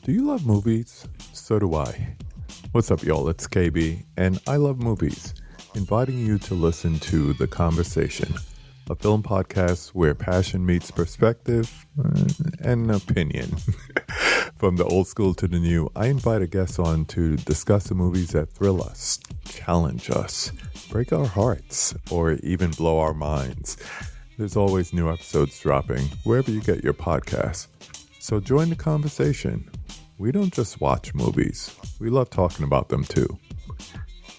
Do you love movies? So do I. What's up, y'all? It's KB, and I love movies, inviting you to listen to The Conversation, a film podcast where passion meets perspective and opinion. From the old school to the new, I invite a guest on to discuss the movies that thrill us, challenge us, break our hearts, or even blow our minds. There's always new episodes dropping wherever you get your podcasts. So join the conversation. We don't just watch movies. We love talking about them too.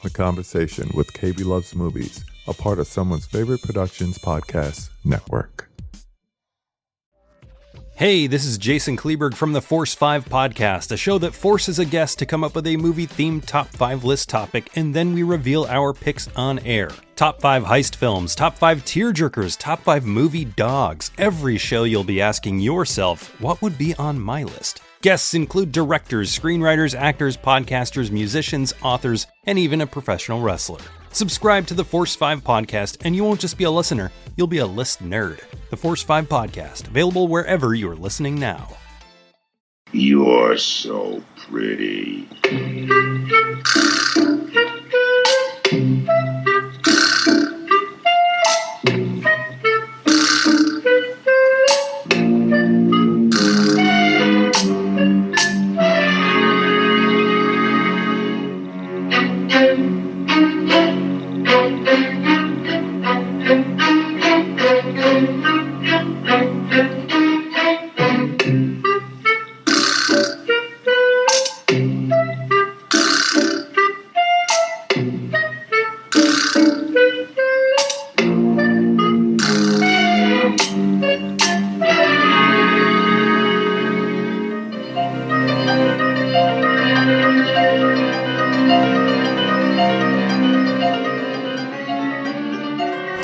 The Conversation with KB Loves Movies, a part of Someone's Favorite Productions podcast network. Hey, this is Jason Kleberg from the Force 5 podcast, a show that forces a guest to come up with a movie-themed top 5 list topic, and then we reveal our picks on air. Top 5 heist films, top 5 tearjerkers, top 5 movie dogs. Every show you'll be asking yourself, what would be on my list? Guests include directors, screenwriters, actors, podcasters, musicians, authors, and even a professional wrestler. Subscribe to the Force 5 podcast, and you won't just be a listener, you'll be a list nerd. The Force 5 podcast, available wherever you're listening now. You're so pretty.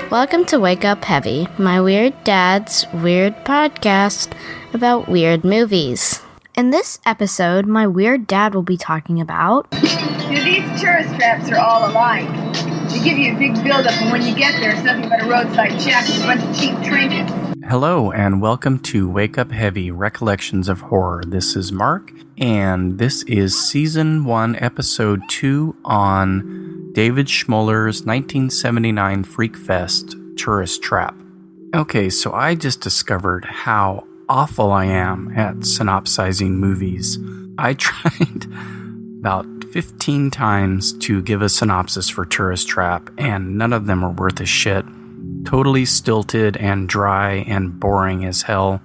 Welcome to Wake Up Heavy, my weird dad's weird podcast about weird movies. In this episode, my weird dad will be talking about... These tourist traps are all alike. They give you a big build-up, and when you get there, it's nothing but a roadside check and a bunch of cheap trinkets. Hello, and welcome to Wake Up Heavy, Recollections of Horror. This is Mark, and this is Season 1, Episode 2 on David Schmoeller's 1979 freakfest tourist trap. Okay, so I just discovered how awful I am at synopsizing movies. I tried about 15 times to give a synopsis for Tourist Trap, and none of them are worth a shit. Totally stilted and dry and boring as hell.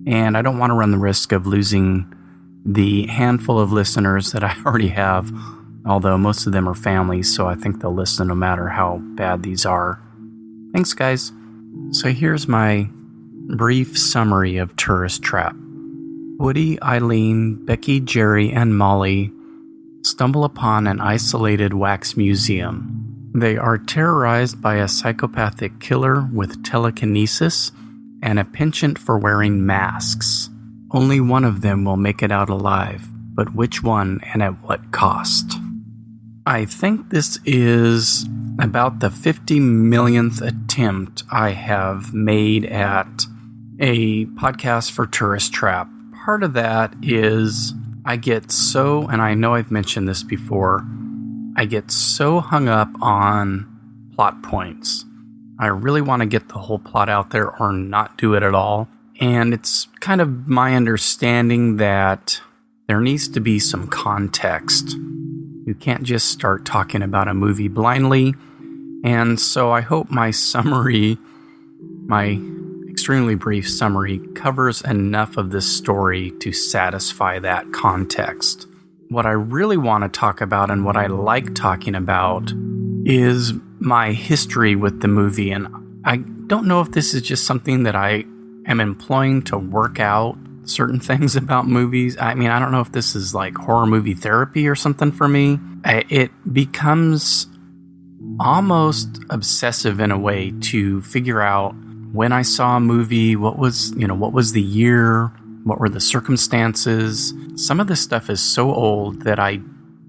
And I don't want to run the risk of losing the handful of listeners that I already have, although most of them are families, so I think they'll listen no matter how bad these are. Thanks, guys. So here's my brief summary of Tourist Trap. Woody, Eileen, Becky, Jerry, and Molly stumble upon an isolated wax museum. They are terrorized by a psychopathic killer with telekinesis and a penchant for wearing masks. Only one of them will make it out alive, but which one and at what cost? I think this is about the 50 millionth attempt I have made at a podcast for Tourist Trap. Part of that is I get so, and I know I've mentioned this before, I get so hung up on plot points. I really want to get the whole plot out there or not do it at all. And it's kind of my understanding that there needs to be some context. You can't just start talking about a movie blindly. And so I hope my summary, my extremely brief summary, covers enough of this story to satisfy that context. What I really want to talk about and what I like talking about is my history with the movie. And I don't know if this is just something that I am employing to work out certain things about movies. I mean, I don't know if this is like horror movie therapy or something for me. It becomes almost obsessive in a way to figure out when I saw a movie, what was the year, what were the circumstances. Some of this stuff is so old that I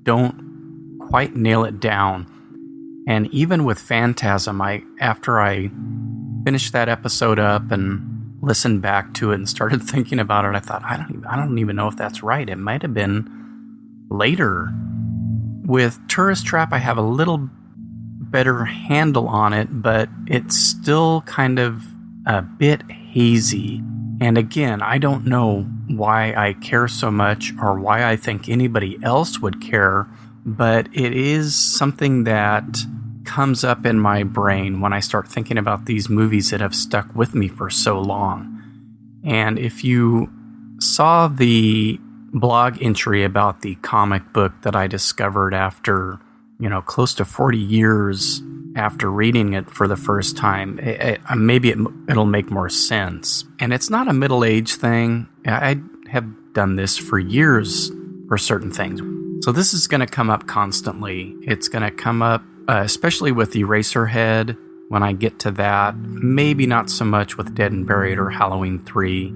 don't quite nail it down. And even with Phantasm, after I finished that episode up and listened back to it and started thinking about it, I thought, I don't even know if that's right. It might have been later. With Tourist Trap, I have a little better handle on it, but it's still kind of a bit hazy. And again, I don't know why I care so much or why I think anybody else would care, but it is something that comes up in my brain when I start thinking about these movies that have stuck with me for so long. And if you saw the blog entry about the comic book that I discovered after, close to 40 years after reading it for the first time, maybe it'll make more sense. And it's not a middle-age thing. I have done this for years for certain things. So this is going to come up constantly. It's going to come up, especially with Eraserhead, when I get to that. Maybe not so much with Dead and Buried or Halloween 3,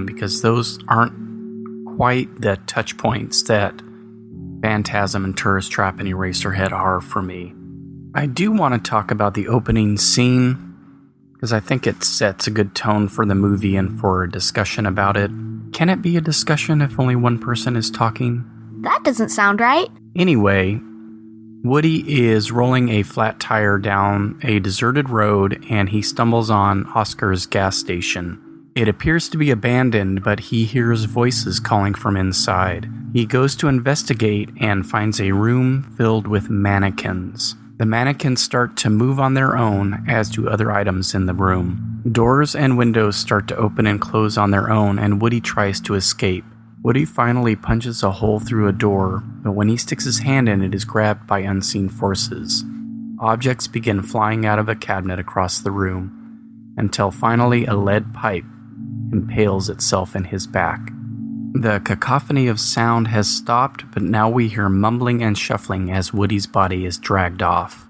because those aren't quite the touch points that Phantasm and Tourist Trap and Eraserhead are for me. I do want to talk about the opening scene, because I think it sets a good tone for the movie and for a discussion about it. Can it be a discussion if only one person is talking? That doesn't sound right. Anyway, Woody is rolling a flat tire down a deserted road, and he stumbles on Oscar's gas station. It appears to be abandoned, but he hears voices calling from inside. He goes to investigate and finds a room filled with mannequins. The mannequins start to move on their own, as do other items in the room. Doors and windows start to open and close on their own, and Woody tries to escape. Woody finally punches a hole through a door, but when he sticks his hand in, it is grabbed by unseen forces. Objects begin flying out of a cabinet across the room, until finally a lead pipe impales itself in his back. The cacophony of sound has stopped, but now we hear mumbling and shuffling as Woody's body is dragged off.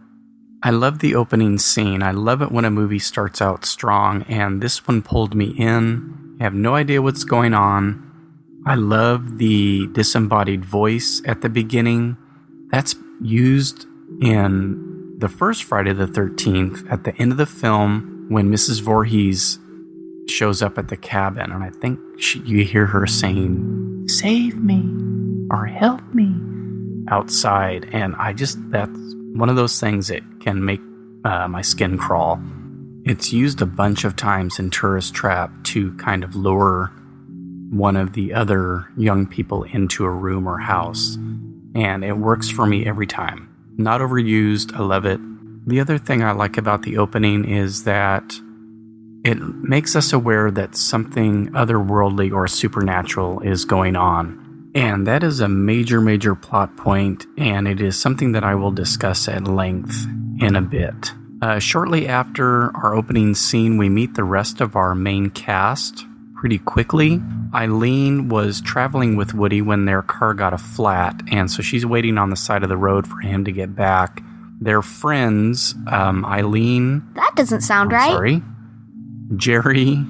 I love the opening scene. I love it when a movie starts out strong, and this one pulled me in. I have no idea what's going on. I love the disembodied voice at the beginning. That's used in the first Friday the 13th at the end of the film when Mrs. Voorhees shows up at the cabin, and I think you hear her saying, "Save me," or "Help me," outside, and that's one of those things that can make my skin crawl. It's used a bunch of times in Tourist Trap to kind of lure one of the other young people into a room or house, and it works for me every time. Not overused, I love it. The other thing I like about the opening is that it makes us aware that something otherworldly or supernatural is going on. And that is a major, major plot point, and it is something that I will discuss at length in a bit. Shortly after our opening scene, we meet the rest of our main cast pretty quickly. Eileen was traveling with Woody when their car got a flat, and so she's waiting on the side of the road for him to get back. Their friends, Eileen... That doesn't sound right. Sorry. Jerry,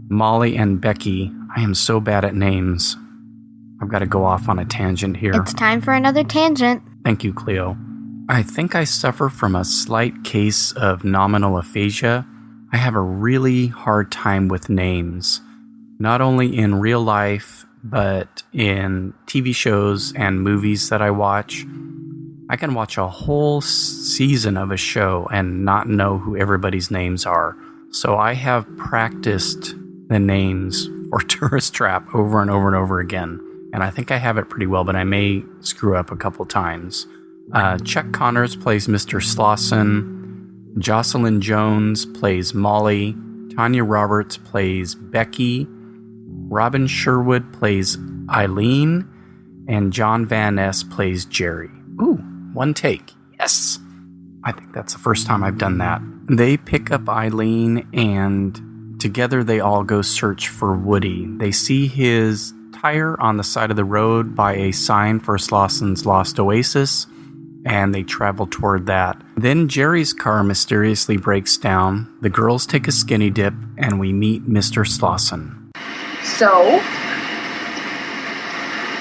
Molly, and Becky. I am so bad at names. I've got to go off on a tangent here. It's time for another tangent. Thank you, Cleo. I think I suffer from a slight case of nominal aphasia. I have a really hard time with names, not only in real life, but in TV shows and movies that I watch. I can watch a whole season of a show and not know who everybody's names are. So I have practiced the names for Tourist Trap over and over and over again. And I think I have it pretty well, but I may screw up a couple times. Chuck Connors plays Mr. Slauson. Jocelyn Jones plays Molly. Tanya Roberts plays Becky. Robin Sherwood plays Eileen. And John Van Ness plays Jerry. Ooh, one take. Yes! I think that's the first time I've done that. They pick up Eileen, and together they all go search for Woody. They see his tire on the side of the road by a sign for Slauson's Lost Oasis, and they travel toward that. Then Jerry's car mysteriously breaks down. The girls take a skinny dip, and we meet Mr. Slauson. So,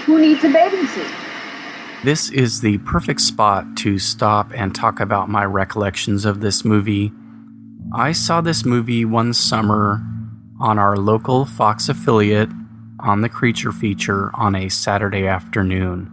who needs a bathing suit? This is the perfect spot to stop and talk about my recollections of this movie. I saw this movie one summer on our local Fox affiliate on the Creature Feature on a Saturday afternoon.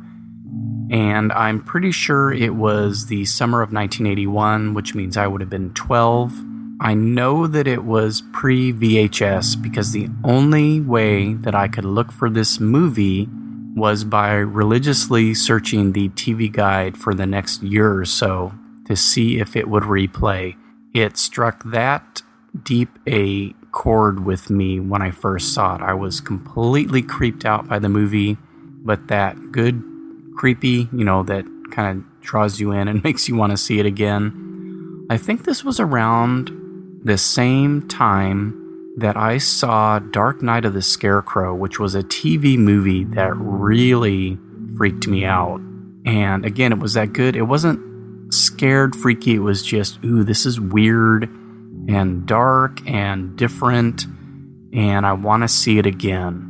And I'm pretty sure it was the summer of 1981, which means I would have been 12. I know that it was pre-VHS because the only way that I could look for this movie was by religiously searching the TV guide for the next year or so to see if it would replay. It struck that deep a chord with me when I first saw it. I was completely creeped out by the movie, but that good creepy, that kind of draws you in and makes you want to see it again. I think this was around the same time that I saw Dark Night of the Scarecrow, which was a TV movie that really freaked me out. And again, it was that good. It wasn't scared freaky. It was just, ooh, this is weird and dark and different, and I want to see it again.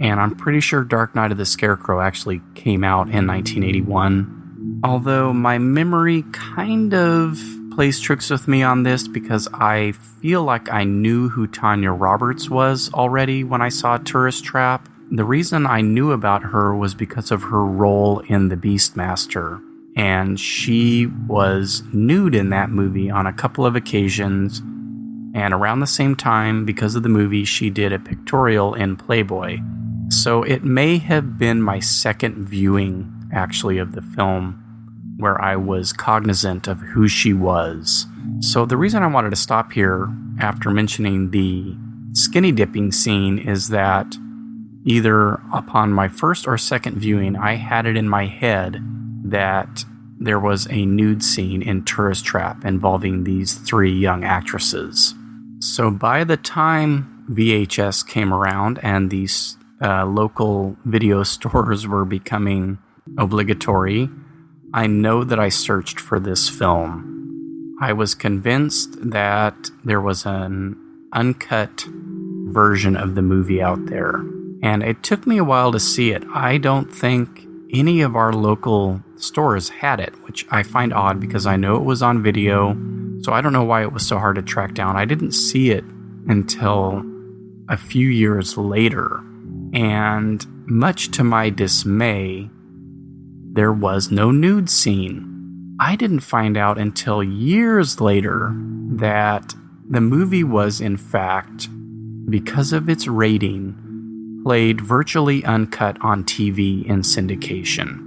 And I'm pretty sure Dark Night of the Scarecrow actually came out in 1981. Although my memory kind of plays tricks with me on this because I feel like I knew who Tanya Roberts was already when I saw Tourist Trap. The reason I knew about her was because of her role in The Beastmaster. And she was nude in that movie on a couple of occasions. And around the same time, because of the movie, she did a pictorial in Playboy. So it may have been my second viewing, actually, of the film where I was cognizant of who she was. So the reason I wanted to stop here after mentioning the skinny dipping scene is that either upon my first or second viewing, I had it in my head that there was a nude scene in Tourist Trap involving these three young actresses. So by the time VHS came around and these local video stores were becoming obligatory, I know that I searched for this film. I was convinced that there was an uncut version of the movie out there, and it took me a while to see it. I don't think any of our local stores had it, which I find odd because I know it was on video, so I don't know why it was so hard to track down. I didn't see it until a few years later, and much to my dismay, there was no nude scene. I didn't find out until years later that the movie was, in fact, because of its rating, played virtually uncut on TV in syndication.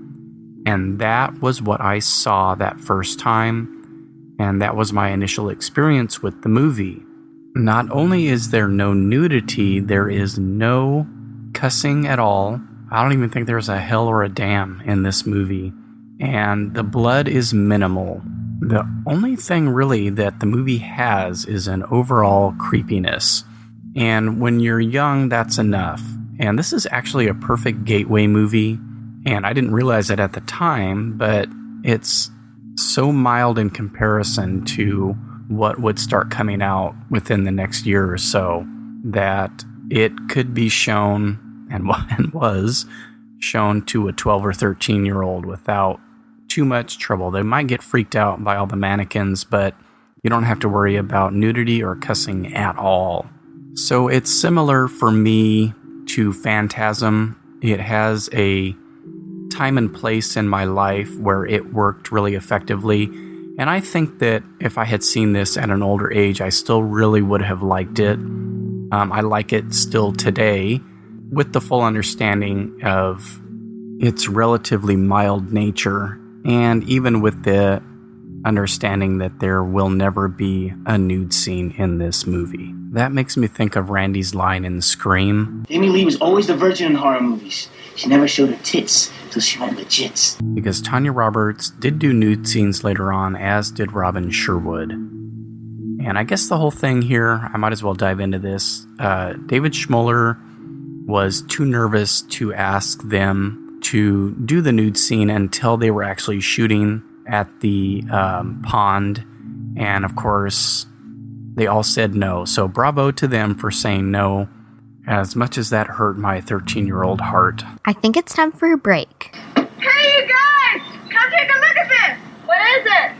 And that was what I saw that first time, and that was my initial experience with the movie. Not only is there no nudity, there is no cussing at all. I don't even think there's a hell or a damn in this movie. And the blood is minimal. The only thing really that the movie has is an overall creepiness. And when you're young, that's enough. And this is actually a perfect gateway movie. And I didn't realize it at the time, but it's so mild in comparison to what would start coming out within the next year or so that it could be shown and was shown to a 12 or 13-year-old without too much trouble. They might get freaked out by all the mannequins, but you don't have to worry about nudity or cussing at all. So it's similar for me to Phantasm. It has a time and place in my life where it worked really effectively. And I think that if I had seen this at an older age, I still really would have liked it. I like it still today with the full understanding of its relatively mild nature, and even with the understanding that there will never be a nude scene in this movie. That makes me think of Randy's line in Scream. Jamie Lee was always the virgin in horror movies. She never showed her tits till she went legit. Because Tanya Roberts did do nude scenes later on, as did Robin Sherwood. And I guess the whole thing here, I might as well dive into this. David Schmoeller was too nervous to ask them to do the nude scene until they were actually shooting at the pond. And of course, they all said no. So bravo to them for saying no, as much as that hurt my 13-year-old heart. I think it's time for a break. Hey, you guys! Come take a look at this! What is it?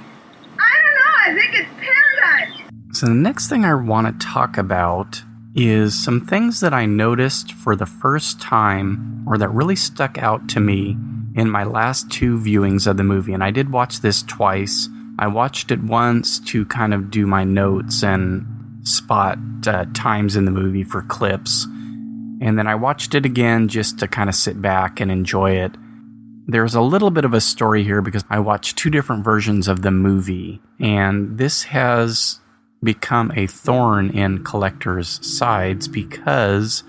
I don't know. I think it's paradise. So the next thing I want to talk about is some things that I noticed for the first time, or that really stuck out to me in my last 2 viewings of the movie. And I did watch this twice. I watched it once to kind of do my notes and spot times in the movie for clips. And then I watched it again just to kind of sit back and enjoy it. There's a little bit of a story here because I watched 2 different versions of the movie, and this has become a thorn in collectors' sides because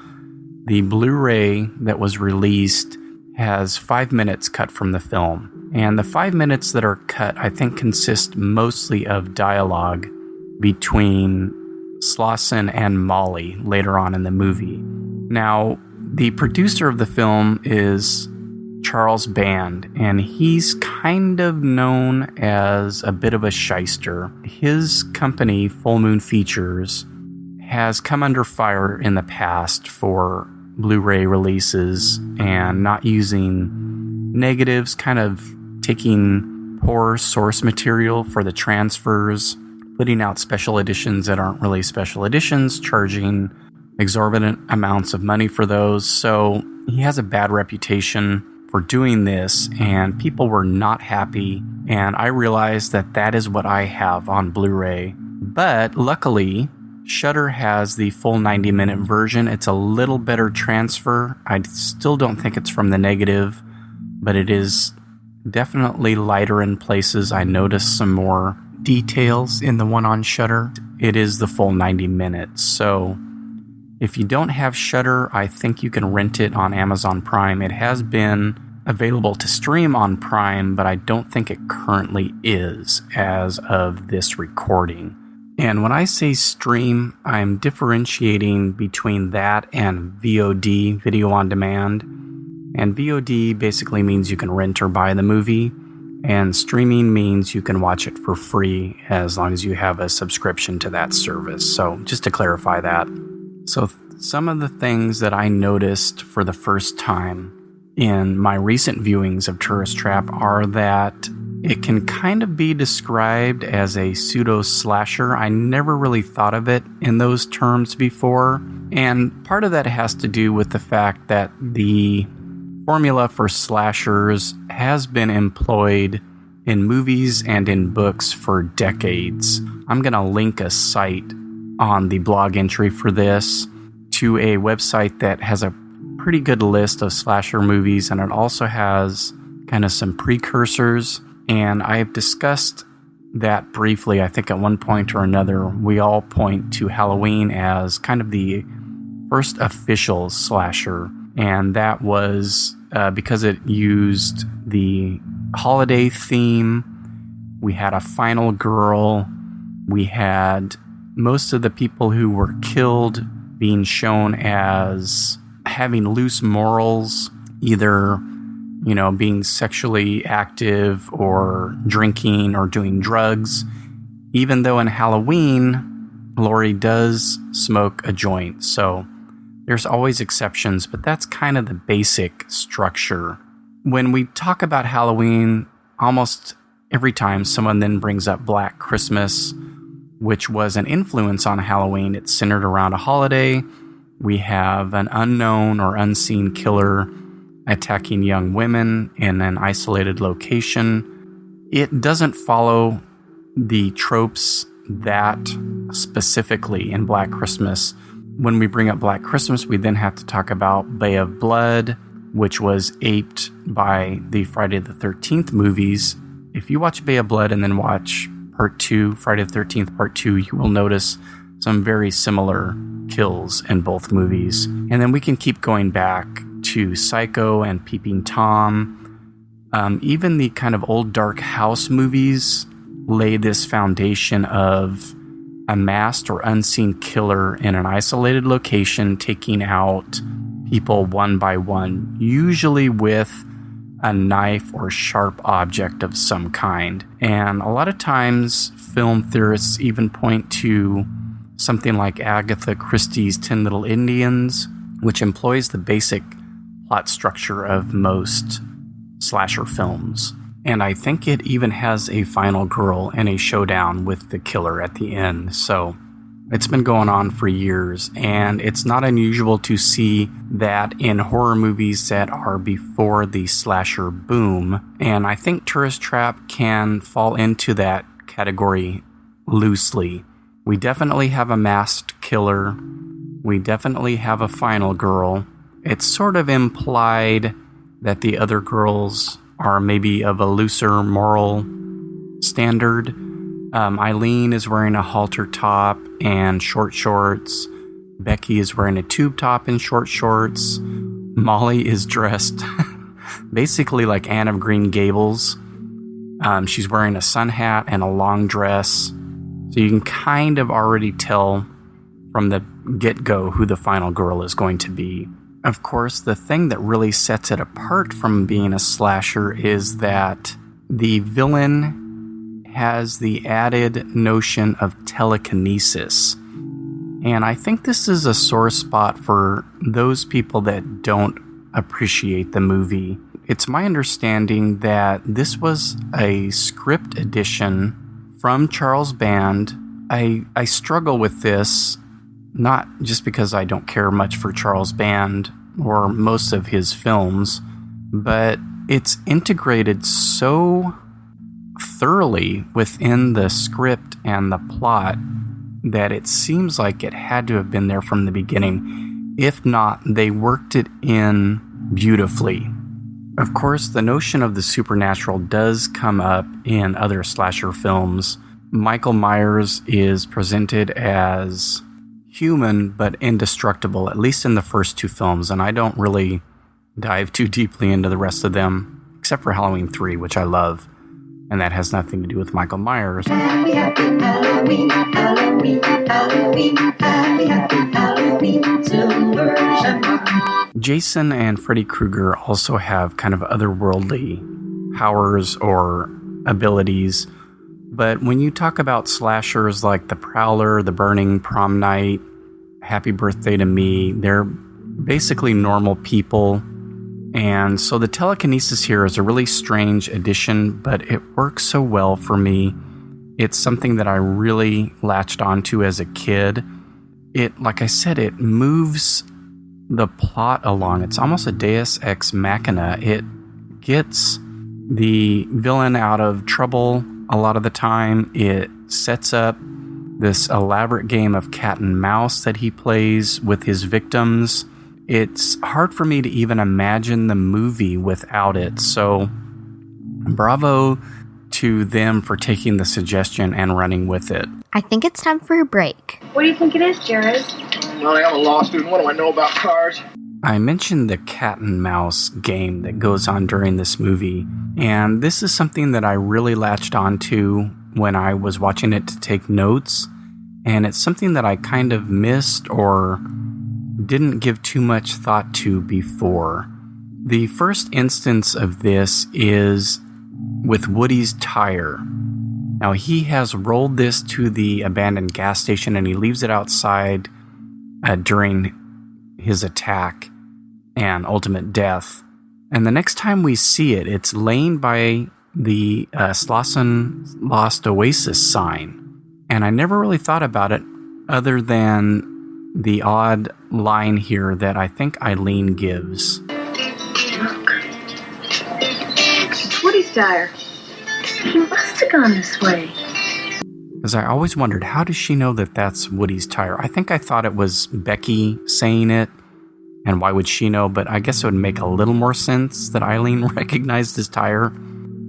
the Blu-ray that was released has 5 minutes cut from the film. And the 5 minutes that are cut, I think, consist mostly of dialogue between Slauson and Molly later on in the movie. Now, the producer of the film is Charles Band, and he's kind of known as a bit of a shyster. His company, Full Moon Features, has come under fire in the past for Blu-ray releases and not using negatives, kind of taking poor source material for the transfers, putting out special editions that aren't really special editions, charging exorbitant amounts of money for those. So he has a bad reputation for doing this, and people were not happy, and I realized that that is what I have on Blu-ray. But luckily, Shudder has the full 90-minute version. It's a little better transfer. I still don't think it's from the negative, but it is definitely lighter in places. I noticed some more details in the one on Shudder. It is the full 90 minutes, so if you don't have Shudder, I think you can rent it on Amazon Prime. It has been available to stream on Prime, but I don't think it currently is as of this recording. And when I say stream, I'm differentiating between that and VOD, video on demand. And VOD basically means you can rent or buy the movie, and streaming means you can watch it for free as long as you have a subscription to that service. So just to clarify that. So some of the things that I noticed for the first time in my recent viewings of Tourist Trap are that it can kind of be described as a pseudo-slasher. I never really thought of it in those terms before. And part of that has to do with the fact that the formula for slashers has been employed in movies and in books for decades. I'm going to link a site on the blog entry for this to a website that has a pretty good list of slasher movies, and it also has kind of some precursors, and I've discussed that briefly. I think at one point or another we all point to Halloween as kind of the first official slasher, and that was because it used the holiday theme. We had a final girl, we had most of the people who were killed being shown as having loose morals, either, being sexually active or drinking or doing drugs. Even though in Halloween, Laurie does smoke a joint. So there's always exceptions, but that's kind of the basic structure. When we talk about Halloween, almost every time someone then brings up Black Christmas, which was an influence on Halloween. It's centered around a holiday. We have an unknown or unseen killer attacking young women in an isolated location. It doesn't follow the tropes that specifically in Black Christmas. When we bring up Black Christmas, we then have to talk about Bay of Blood, which was aped by the Friday the 13th movies. If you watch Bay of Blood and then watch Part 2, Friday the 13th Part 2, you will notice some very similar kills in both movies. And then we can keep going back to Psycho and Peeping Tom. Even the kind of old Dark House movies lay this foundation of a masked or unseen killer in an isolated location taking out people one by one, usually with a knife or sharp object of some kind. And a lot of times film theorists even point to something like Agatha Christie's 10 Little Indians, which employs the basic plot structure of most slasher films. And I think it even has a final girl and a showdown with the killer at the end. So It's been going on for years, and it's not unusual to see that in horror movies that are before the slasher boom. And I think Tourist Trap can fall into that category loosely. We definitely have a masked killer. We definitely have a final girl. It's sort of implied that the other girls are maybe of a looser moral standard. Eileen is wearing a halter top and short shorts. Becky is wearing a tube top and short shorts. Molly is dressed basically like Anne of Green Gables. She's wearing a sun hat and a long dress. So you can kind of already tell from the get-go who the final girl is going to be. Of course, the thing that really sets it apart from being a slasher is that the villain has the added notion of telekinesis. And I think this is a sore spot for those people that don't appreciate the movie. It's my understanding that this was a script addition from Charles Band. I struggle with this, not just because I don't care much for Charles Band or most of his films, but it's integrated so thoroughly within the script and the plot that it seems like it had to have been there from the beginning. If not, they worked it in beautifully. Of course, the notion of the supernatural does come up in other slasher films. Michael Myers is presented as human but indestructible, at least in the first two films, and I don't really dive too deeply into the rest of them, except for Halloween 3, which I love. And that has nothing to do with Michael Myers. Happy, happy Halloween, Halloween, Halloween, happy, happy Halloween, silver shamrock. Jason and Freddy Krueger also have kind of otherworldly powers or abilities. But when you talk about slashers like The Prowler, The Burning, Prom Night, Happy Birthday to Me, they're basically normal people. And so the telekinesis here is a really strange addition, but it works so well for me. It's something that I really latched onto as a kid. It, like I said, it moves the plot along. It's almost a deus ex machina. It gets the villain out of trouble a lot of the time. It sets up this elaborate game of cat and mouse that he plays with his victims. It's hard for me to even imagine the movie without it. So bravo to them for taking the suggestion and running with it. I think it's time for a break. What do you think it is, Jared? Well, I'm a law student. What do I know about cars? I mentioned the cat and mouse game that goes on during this movie, and this is something that I really latched onto when I was watching it to take notes, and it's something that I kind of missed or didn't give too much thought to before. The first instance of this is with Woody's tire. Now, he has rolled this to the abandoned gas station and he leaves it outside during his attack and ultimate death. And the next time we see it, it's laying by the Slauson Lost Oasis sign. And I never really thought about it other than the odd line here that I think Eileen gives. Look. It's Woody's tire. He must have gone this way. Because I always wondered, how does she know that that's Woody's tire? I think I thought it was Becky saying it, and why would she know? But I guess it would make a little more sense that Eileen recognized his tire.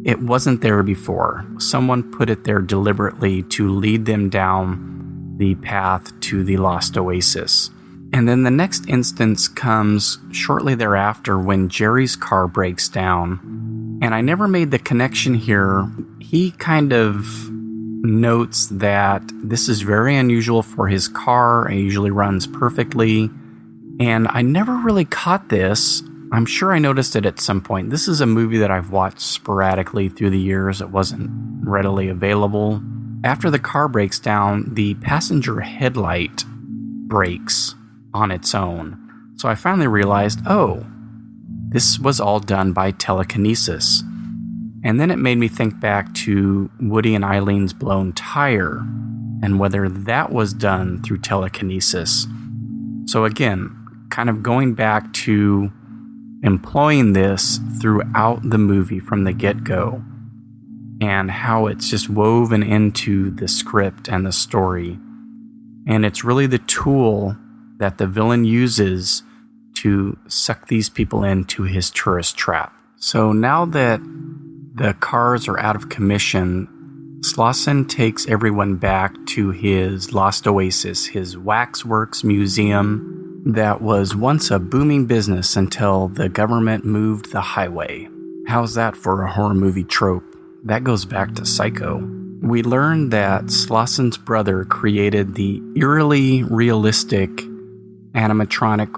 It wasn't there before. Someone put it there deliberately to lead them down the path to the Lost Oasis. And then the next instance comes shortly thereafter when Jerry's car breaks down. And I never made the connection here. He kind of notes that this is very unusual for his car. It usually runs perfectly. And I never really caught this. I'm sure I noticed it at some point. This is a movie that I've watched sporadically through the years. It wasn't readily available. After the car breaks down, the passenger headlight breaks on its own. So I finally realized, oh, this was all done by telekinesis. And then it made me think back to Woody and Eileen's blown tire and whether that was done through telekinesis. So again, kind of going back to employing this throughout the movie from the get-go and how it's just woven into the script and the story. And it's really the tool that the villain uses to suck these people into his tourist trap. So now that the cars are out of commission, Slauson takes everyone back to his lost oasis, his waxworks museum that was once a booming business until the government moved the highway. How's that for a horror movie trope? That goes back to Psycho. We learned that Slauson's brother created the eerily realistic animatronic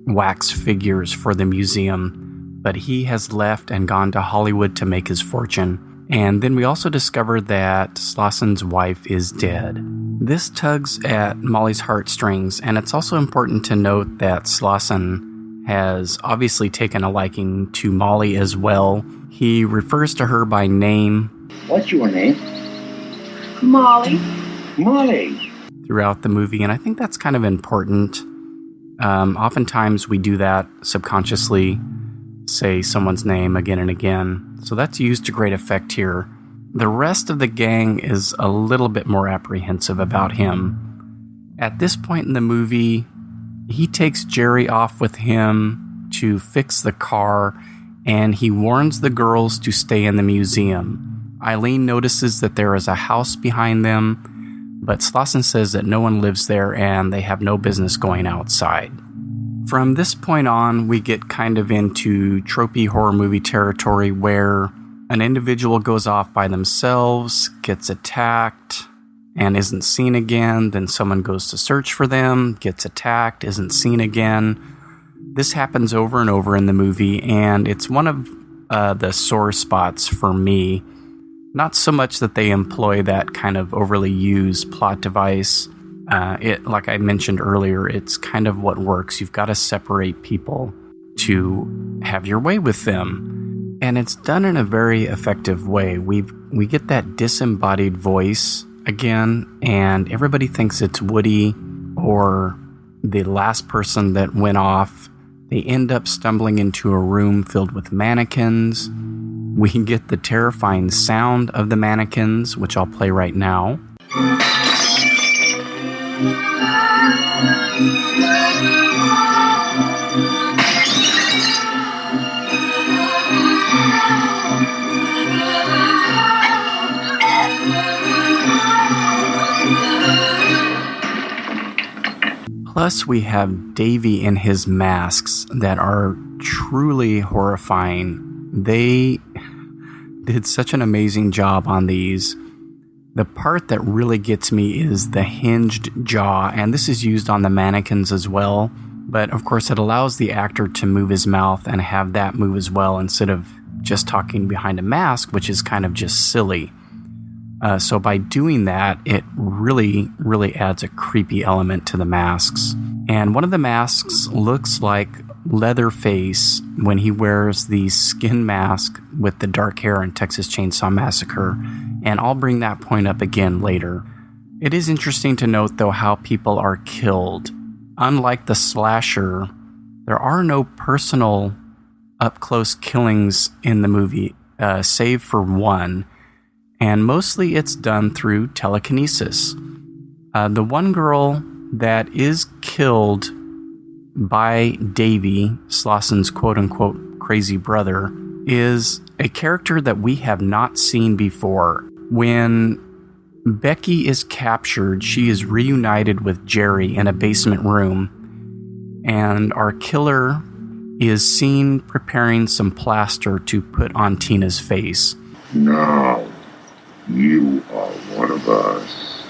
wax figures for the museum, but he has left and gone to Hollywood to make his fortune. And then we also discovered that Slauson's wife is dead. This tugs at Molly's heartstrings, and it's also important to note that Slauson has obviously taken a liking to Molly as well. He refers to her by name. What's your name? Molly. Molly. Throughout the movie, and I think that's kind of important. Oftentimes we do that subconsciously, say someone's name again and again. So that's used to great effect here. The rest of the gang is a little bit more apprehensive about him. At this point in the movie, he takes Jerry off with him to fix the car, and he warns the girls to stay in the museum. Eileen notices that there is a house behind them, but Slauson says that no one lives there and they have no business going outside. From this point on, we get kind of into tropey horror movie territory where an individual goes off by themselves, gets attacked, and isn't seen again. Then someone goes to search for them, gets attacked, isn't seen again. This happens over and over in the movie, and it's one of the sore spots for me. Not so much that they employ that kind of overly used plot device. Like I mentioned earlier, it's kind of what works. You've got to separate people to have your way with them. And it's done in a very effective way. We get that disembodied voice again, and everybody thinks it's Woody or the last person that went off. They end up stumbling into a room filled with mannequins. We can get the terrifying sound of the mannequins, which I'll play right now. Plus, we have Davy in his masks that are truly horrifying. They did such an amazing job on these. The part that really gets me is the hinged jaw, and this is used on the mannequins as well. But of course, it allows the actor to move his mouth and have that move as well instead of just talking behind a mask, which is kind of just silly. So by doing that, it really, really adds a creepy element to the masks. And one of the masks looks like Leatherface when he wears the skin mask with the dark hair in Texas Chainsaw Massacre. And I'll bring that point up again later. It is interesting to note, though, how people are killed. Unlike the slasher, there are no personal up-close killings in the movie, save for one. And mostly it's done through telekinesis. The one girl that is killed by Davy, Slauson's quote-unquote crazy brother, is a character that we have not seen before. When Becky is captured, she is reunited with Jerry in a basement room, and our killer is seen preparing some plaster to put on Tina's face. Now, you are one of us.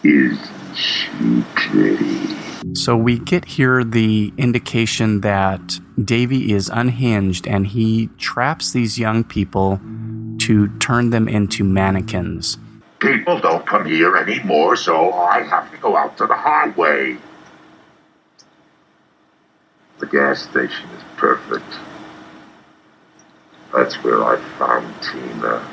Isn't she pretty? So we get here the indication that Davy is unhinged and he traps these young people to turn them into mannequins. People don't come here anymore, so I have to go out to the highway. The gas station is perfect. That's where I found Tina.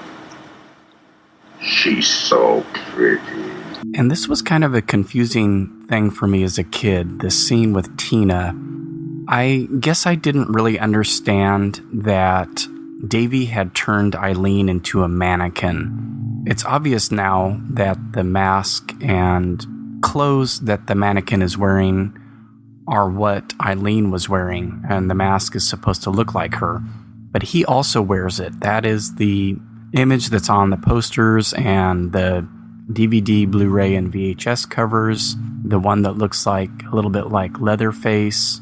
She's so pretty. And this was kind of a confusing thing for me as a kid, this scene with Tina. I guess I didn't really understand that Davy had turned Eileen into a mannequin. It's obvious now that the mask and clothes that the mannequin is wearing are what Eileen was wearing, and the mask is supposed to look like her. But he also wears it. That is the image that's on the posters and the DVD, Blu-ray, and VHS covers. The one that looks like a little bit like Leatherface.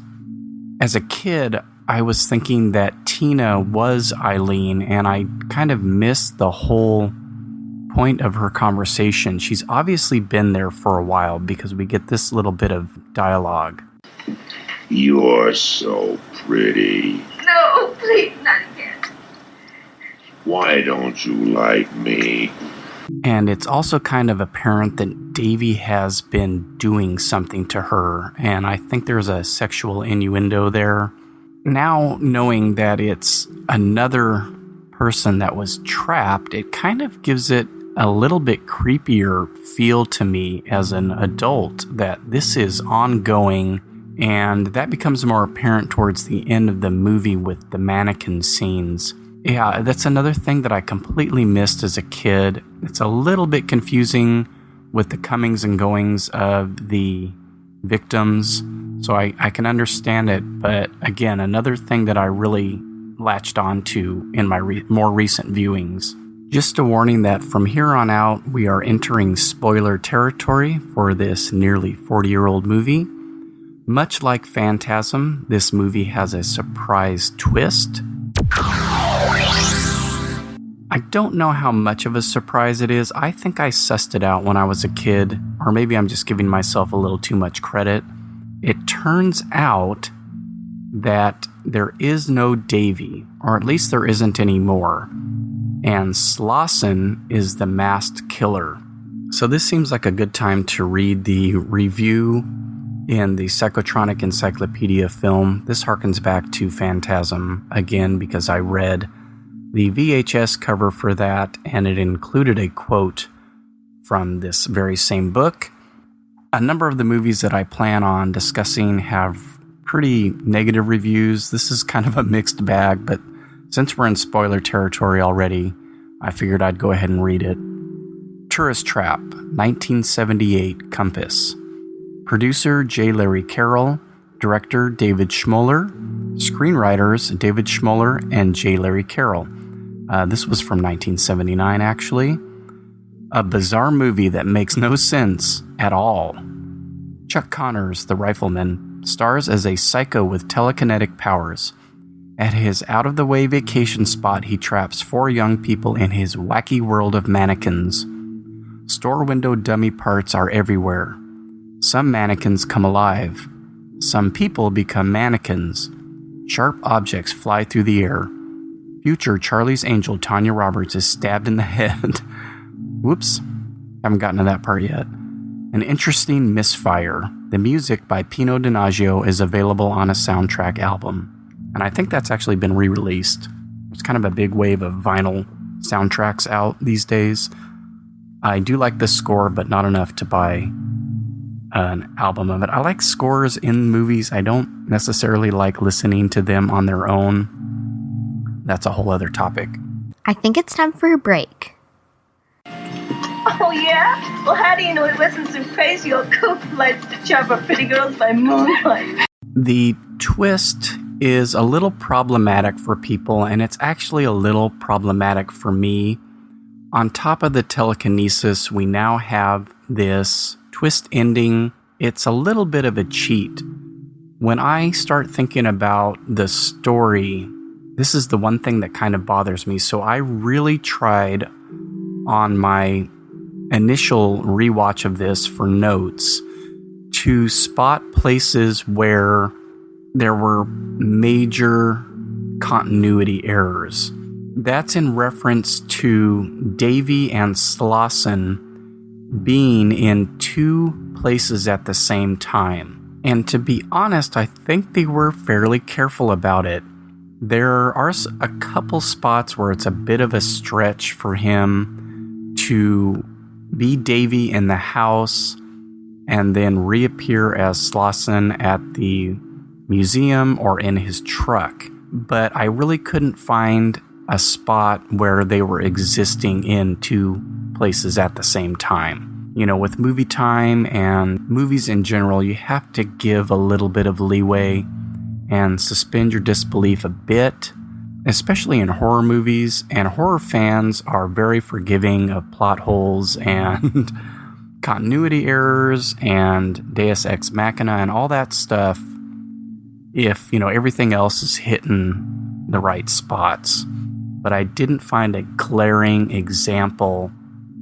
As a kid, I was thinking that Tina was Eileen, and I kind of missed the whole point of her conversation. She's obviously been there for a while because we get this little bit of dialogue. You're so pretty. No, please, not again. Why don't you like me? And it's also kind of apparent that Davy has been doing something to her, and I think there's a sexual innuendo there. Now, knowing that it's another person that was trapped, it kind of gives it a little bit creepier feel to me as an adult that this is ongoing, and that becomes more apparent towards the end of the movie with the mannequin scenes. Yeah, that's another thing that I completely missed as a kid. It's a little bit confusing with the comings and goings of the victims, so I can understand it. But again, another thing that I really latched on to in my more recent viewings. Just a warning that from here on out, we are entering spoiler territory for this nearly 40-year-old movie. Much like Phantasm, this movie has a surprise twist. I don't know how much of a surprise it is. I think I sussed it out when I was a kid, or maybe I'm just giving myself a little too much credit. It turns out that there is no Davy, or at least there isn't anymore, and Slauson is the masked killer. So this seems like a good time to read the review in the Psychotronic Encyclopedia film. This harkens back to Phantasm again because I read the VHS cover for that, and it included a quote from this very same book. A number of the movies that I plan on discussing have pretty negative reviews. This is kind of a mixed bag, but since we're in spoiler territory already, I figured I'd go ahead and read it. Tourist Trap, 1978, Compass. Producer J. Larry Carroll, director David Schmoeller, screenwriters David Schmoeller and J. Larry Carroll. This was from 1979, actually. A bizarre movie that makes no sense at all. Chuck Connors, the Rifleman, stars as a psycho with telekinetic powers. At his out-of-the-way vacation spot, he traps 4 young people in his wacky world of mannequins. Store window dummy parts are everywhere. Some mannequins come alive. Some people become mannequins. Sharp objects fly through the air. Future Charlie's Angel Tanya Roberts is stabbed in the head. Whoops, haven't gotten to that part yet. An interesting misfire. The music by Pino Donaggio is available on a soundtrack album. And I think that's actually been re-released. There's kind of a big wave of vinyl soundtracks out these days. I do like the score, but not enough to buy an album of it. I like scores in movies. I don't necessarily like listening to them on their own. That's a whole other topic. I think it's time for a break. Oh, yeah? Well, how do you know it wasn't some crazy old cook who likes to chop up pretty girls by moonlight? The twist is a little problematic for people, and it's actually a little problematic for me. On top of the telekinesis, we now have this twist ending. It's a little bit of a cheat. When I start thinking about the story, this is the one thing that kind of bothers me. So I really tried on my initial rewatch of this for notes to spot places where there were major continuity errors. That's in reference to Davy and Slauson being in 2 places at the same time. And to be honest, I think they were fairly careful about it. There are a couple spots where it's a bit of a stretch for him to be Davy in the house and then reappear as Slauson at the museum or in his truck. But I really couldn't find a spot where they were existing in two places at the same time. You know, with movie time and movies in general, you have to give a little bit of leeway and suspend your disbelief a bit, especially in horror movies. And horror fans are very forgiving of plot holes and continuity errors and Deus Ex Machina and all that stuff if, you know, everything else is hitting the right spots. But I didn't find a glaring example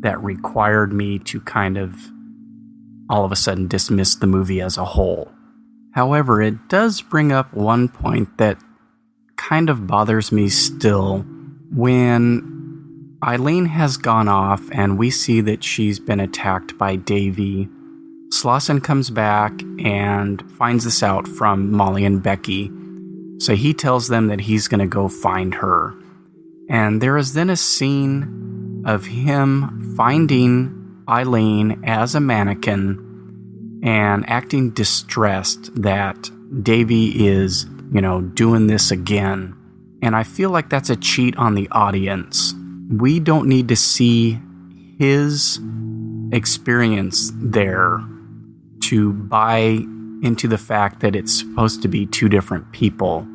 that required me to kind of all of a sudden dismiss the movie as a whole. However, it does bring up one point that kind of bothers me still. When Eileen has gone off and we see that she's been attacked by Davy, Slauson comes back and finds this out from Molly and Becky. So he tells them that he's going to go find her. And there is then a scene of him finding Eileen as a mannequin and acting distressed that Davy is, you know, doing this again. And I feel like that's a cheat on the audience. We don't need to see his experience there to buy into the fact that it's supposed to be two different people.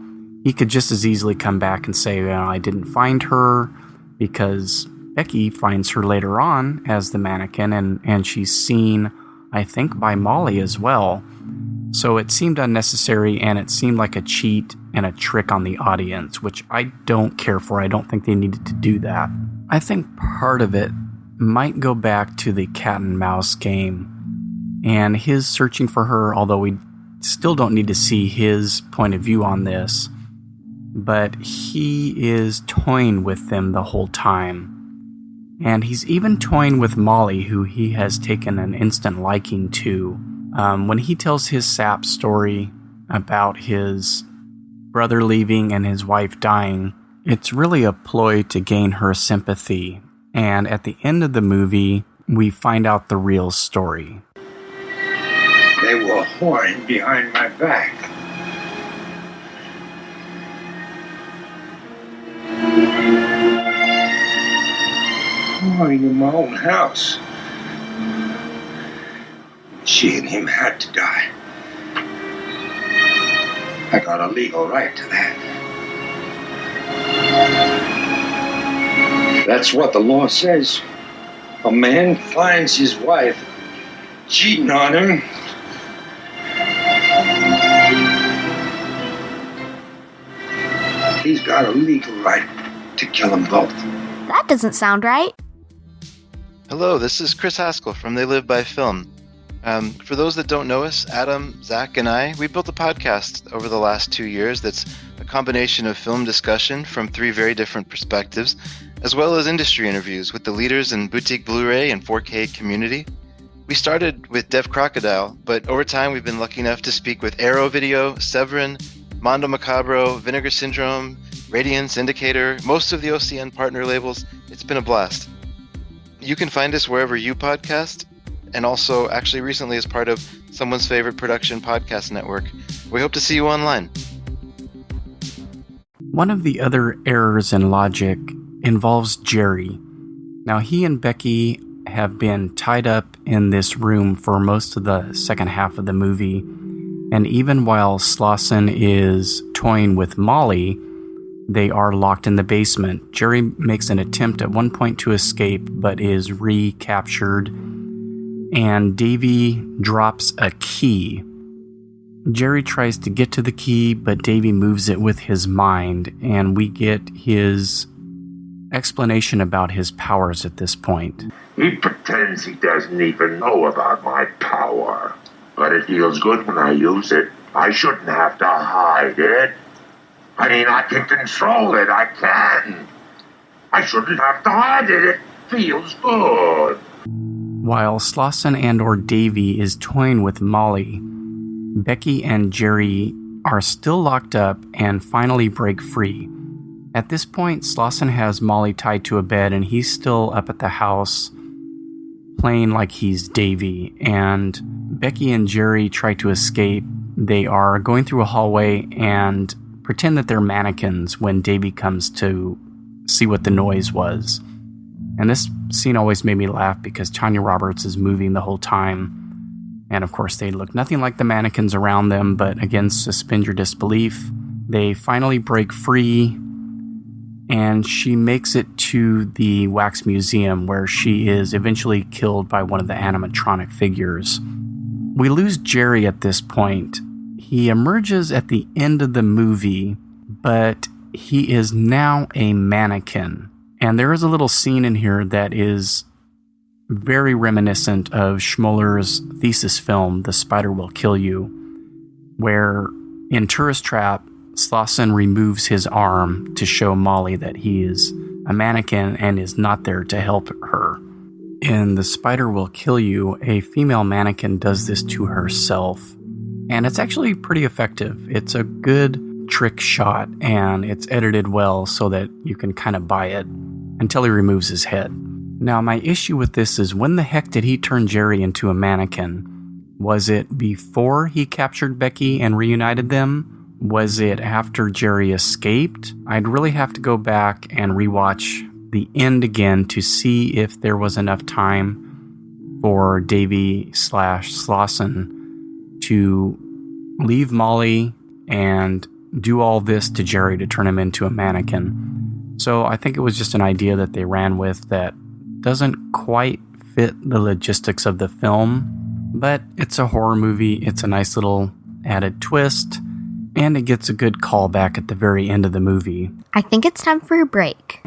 He could just as easily come back and say, well, I didn't find her, because Becky finds her later on as the mannequin, and she's seen, I think, by Molly as well. So it seemed unnecessary, and it seemed like a cheat and a trick on the audience, which I don't care for. I don't think they needed to do that. I think part of it might go back to the cat and mouse game and his searching for her, although we still don't need to see his point of view on this. But he is toying with them the whole time. And he's even toying with Molly, who he has taken an instant liking to. When he tells his sap story about his brother leaving and his wife dying, it's really a ploy to gain her sympathy. And at the end of the movie, we find out the real story. They were whoring behind my back. Whoring in my own house. She and him had to die. I got a legal right to that. That's what the law says. A man finds his wife cheating on him. He's got a legal right to kill them both. That doesn't sound right. Hello, this is Chris Haskell from They Live by Film. For those that don't know us, Adam, Zach, and I, we built a podcast over the last 2 years that's a combination of film discussion from 3 very different perspectives, as well as industry interviews with the leaders in boutique Blu-ray and 4K community. We started with Dev Crocodile, but over time we've been lucky enough to speak with Arrow Video, Severin, Mondo Macabro, Vinegar Syndrome, Radiance, Indicator, most of the OCN partner labels. It's been a blast. You can find us wherever you podcast, and also actually recently as part of Someone's Favorite Production Podcast Network. We hope to see you online. One of the other errors in logic involves Jerry. Now, he and Becky have been tied up in this room for most of the second half of the movie, and even while Slauson is toying with Molly, they are locked in the basement. Jerry makes an attempt at one point to escape, but is recaptured, and Davy drops a key. Jerry tries to get to the key, but Davy moves it with his mind, and we get his explanation about his powers at this point. He pretends he doesn't even know about my power. But it feels good when I use it. I shouldn't have to hide it. I mean, I can control it. I can. I shouldn't have to hide it. It feels good. While Slauson and or Davy is toying with Molly, Becky and Jerry are still locked up and finally break free. At this point, Slauson has Molly tied to a bed and he's still up at the house playing like he's Davy. And Becky and Jerry try to escape. They are going through a hallway and pretend that they're mannequins when Davy comes to see what the noise was. And this scene always made me laugh because Tanya Roberts is moving the whole time. And of course, they look nothing like the mannequins around them, but again, suspend your disbelief. They finally break free, and she makes it to the wax museum where she is eventually killed by one of the animatronic figures. We lose Jerry at this point. He emerges at the end of the movie, but he is now a mannequin. And there is a little scene in here that is very reminiscent of Schmoeller's thesis film, The Spider Will Kill You, where in Tourist Trap, Slauson removes his arm to show Molly that he is a mannequin and is not there to help her. In The Spider Will Kill You, a female mannequin does this to herself, and it's actually pretty effective. It's a good trick shot, and it's edited well so that you can kind of buy it until he removes his head. Now, my issue with this is, when the heck did he turn Jerry into a mannequin? Was it before he captured Becky and reunited them? Was it after Jerry escaped? I'd really have to go back and rewatch the end again to see if there was enough time for Davy/Slauson to leave Molly and do all this to Jerry to turn him into a mannequin. So I think it was just an idea that they ran with that doesn't quite fit the logistics of the film, but it's a horror movie. It's a nice little added twist, and it gets a good callback at the very end of the movie. I think it's time for a break.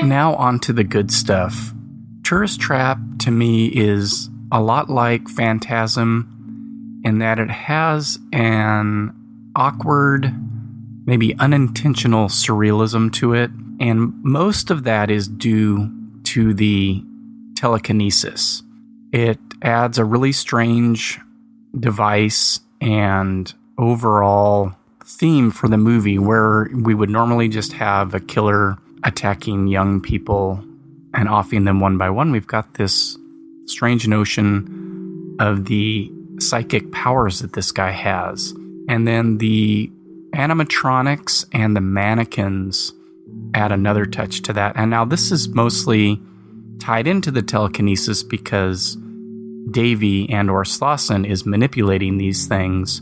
Now on to the good stuff. Tourist Trap, to me, is a lot like Phantasm in that it has an awkward, maybe unintentional surrealism to it, and most of that is due to the telekinesis. It adds a really strange device and overall theme for the movie where we would normally just have a killer attacking young people and offing them one by one. We've got this strange notion of the psychic powers that this guy has. And then the animatronics and the mannequins add another touch to that. And now this is mostly tied into the telekinesis because Davy and or Slauson is manipulating these things.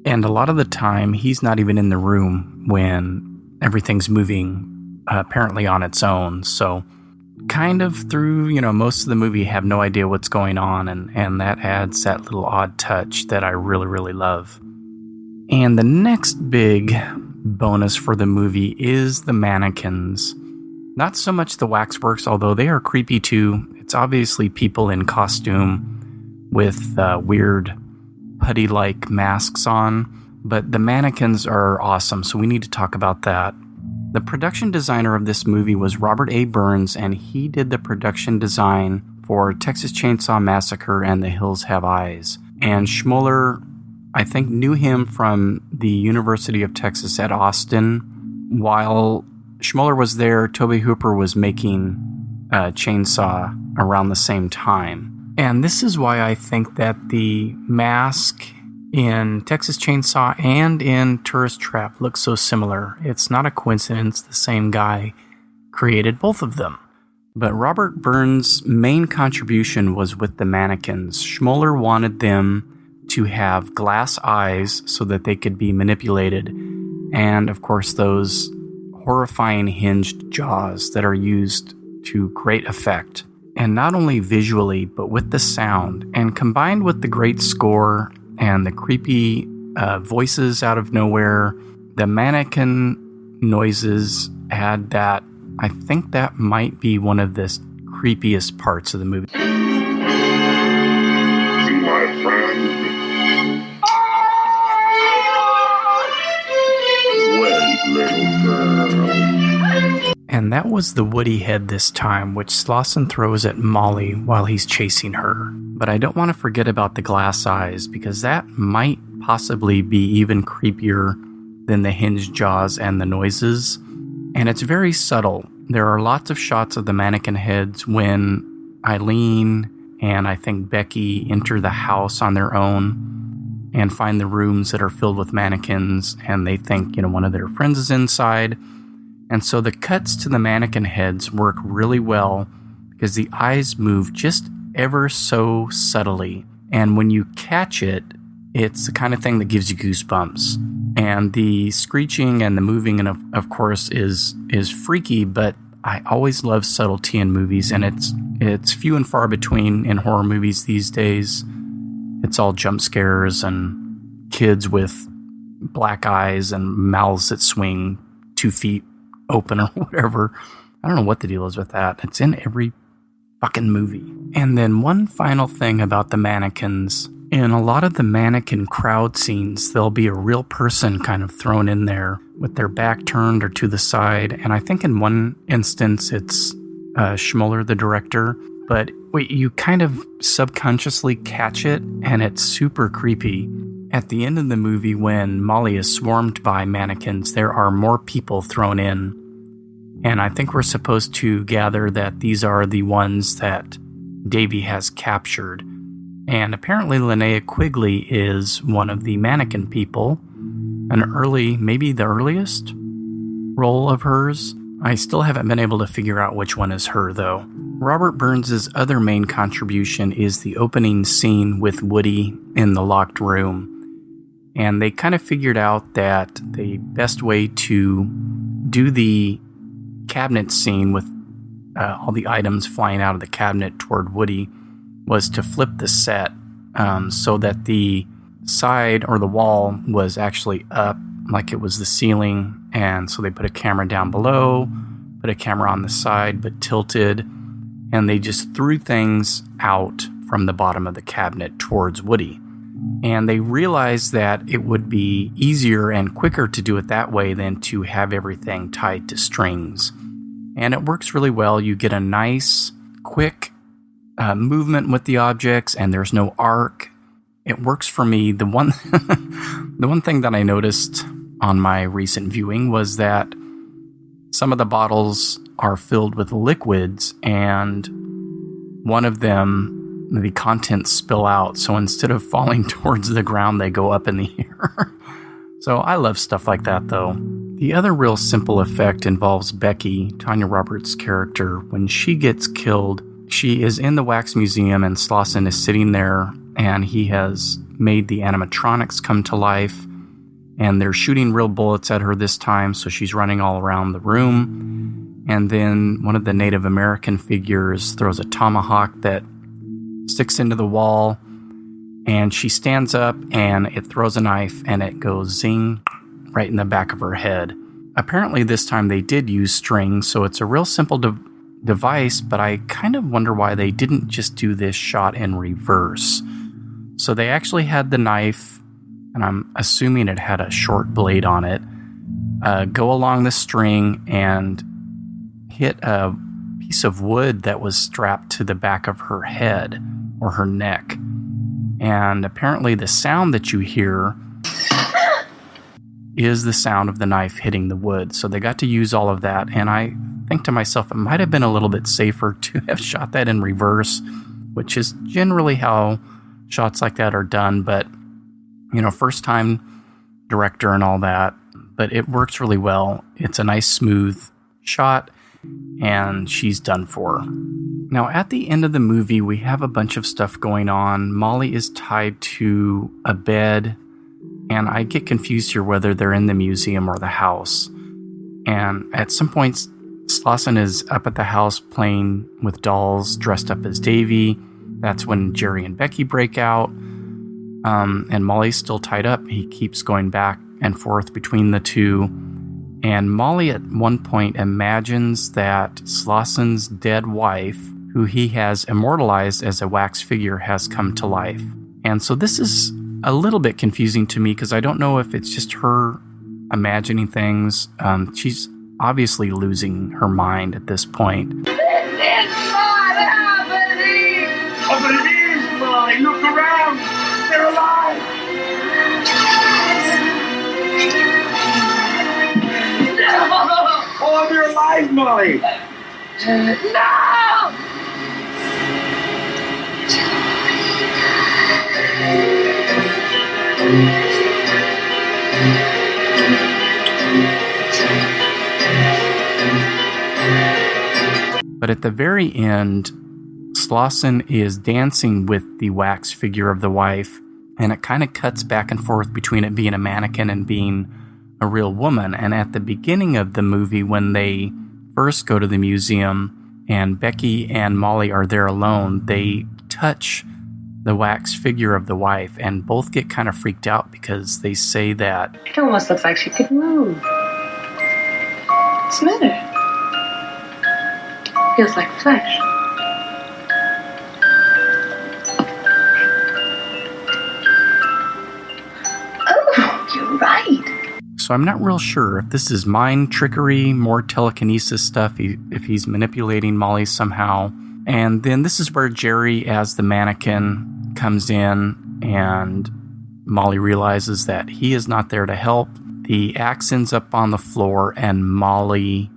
And a lot of the time, he's not even in the room when everything's moving apparently on its own. So kind of through, most of the movie have no idea what's going on, and that adds that little odd touch that I really, really love. And the next big bonus for the movie is the mannequins. Not so much the waxworks, although they are creepy too. It's obviously people in costume with weird putty-like masks on, but the mannequins are awesome, so we need to talk about that. The production designer of this movie was Robert A. Burns, and he did the production design for Texas Chainsaw Massacre and The Hills Have Eyes. And Schmoeller, I think, knew him from the University of Texas at Austin. While Schmoeller was there, Tobe Hooper was making Chainsaw around the same time. And this is why I think that the mask in Texas Chainsaw and in Tourist Trap look so similar. It's not a coincidence the same guy created both of them. But Robert Burns' main contribution was with the mannequins. Schmoeller wanted them to have glass eyes so that they could be manipulated, and of course those horrifying hinged jaws that are used to great effect. And not only visually, but with the sound, and combined with the great score and the creepy voices out of nowhere, the mannequin noises add that. I think that might be one of the creepiest parts of the movie. See, my friend? Wait, little girl. And that was the Woody head this time, which Slauson throws at Molly while he's chasing her. But I don't want to forget about the glass eyes, because that might possibly be even creepier than the hinged jaws and the noises. And it's very subtle. There are lots of shots of the mannequin heads when Eileen and I think Becky enter the house on their own and find the rooms that are filled with mannequins, and they think, one of their friends is inside. And so the cuts to the mannequin heads work really well because the eyes move just ever so subtly. And when you catch it, it's the kind of thing that gives you goosebumps. And the screeching and the moving, and of course, is freaky, but I always love subtlety in movies, and it's few and far between in horror movies these days. It's all jump scares and kids with black eyes and mouths that swing 2 feet open or whatever. I don't know what the deal is with that. It's in every fucking movie. And then one final thing about the mannequins. In a lot of the mannequin crowd scenes, there'll be a real person kind of thrown in there with their back turned or to the side. And I think in one instance, it's Schmoeller, the director. But you kind of subconsciously catch it, and it's super creepy. At the end of the movie, when Molly is swarmed by mannequins, there are more people thrown in. And I think we're supposed to gather that these are the ones that Davy has captured. And apparently Linnea Quigley is one of the mannequin people. An early, maybe the earliest role of hers. I still haven't been able to figure out which one is her, though. Robert Burns' other main contribution is the opening scene with Woody in the locked room. And they kind of figured out that the best way to do the cabinet scene with all the items flying out of the cabinet toward Woody was to flip the set so that the side or the wall was actually up like it was the ceiling. And so they put a camera down below, put a camera on the side but tilted, and they just threw things out from the bottom of the cabinet towards Woody. And they realized that it would be easier and quicker to do it that way than to have everything tied to strings. And it works really well. You get a nice, quick movement with the objects, and there's no arc. It works for me. The one thing that I noticed on my recent viewing was that some of the bottles are filled with liquids, and one of them, the contents spill out. So instead of falling towards the ground, they go up in the air. So I love stuff like that, though. The other real simple effect involves Becky, Tanya Roberts' character. When she gets killed, she is in the wax museum, and Slauson is sitting there, and he has made the animatronics come to life, and they're shooting real bullets at her this time, so she's running all around the room. And then one of the Native American figures throws a tomahawk that sticks into the wall, and she stands up, and it throws a knife, and it goes zing right in the back of her head. Apparently this time they did use strings, so it's a real simple device, but I kind of wonder why they didn't just do this shot in reverse. So they actually had the knife, and I'm assuming it had a short blade on it, go along the string and hit a piece of wood that was strapped to the back of her head or her neck. And apparently the sound that you hear is the sound of the knife hitting the wood. So they got to use all of that, and I think to myself, it might have been a little bit safer to have shot that in reverse, which is generally how shots like that are done, but first time director and all that, but it works really well. It's a nice smooth shot, and she's done for. Now at the end of the movie, we have a bunch of stuff going on. Molly is tied to a bed, and I get confused here whether they're in the museum or the house. And at some points, Slauson is up at the house playing with dolls dressed up as Davy. That's when Jerry and Becky break out. And Molly's still tied up. He keeps going back and forth between the two. And Molly at one point imagines that Slauson's dead wife, who he has immortalized as a wax figure, has come to life. And so this is a little bit confusing to me because I don't know if it's just her imagining things. She's obviously losing her mind at this point. This is not happening! Oh, but it is, Molly. Look around. They're alive. No! Oh, they're alive, Molly. No! But at the very end, Slauson is dancing with the wax figure of the wife, and it kind of cuts back and forth between it being a mannequin and being a real woman. And at the beginning of the movie, when they first go to the museum and Becky and Molly are there alone, they touch the wax figure of the wife and both get kind of freaked out because they say that it almost looks like she could move. What's the matter? Feels like flesh. Oh, you're right. So I'm not real sure if this is mind trickery, more telekinesis stuff, if he's manipulating Molly somehow. And then this is where Jerry, as the mannequin, comes in and Molly realizes that he is not there to help. The axe ends up on the floor and Molly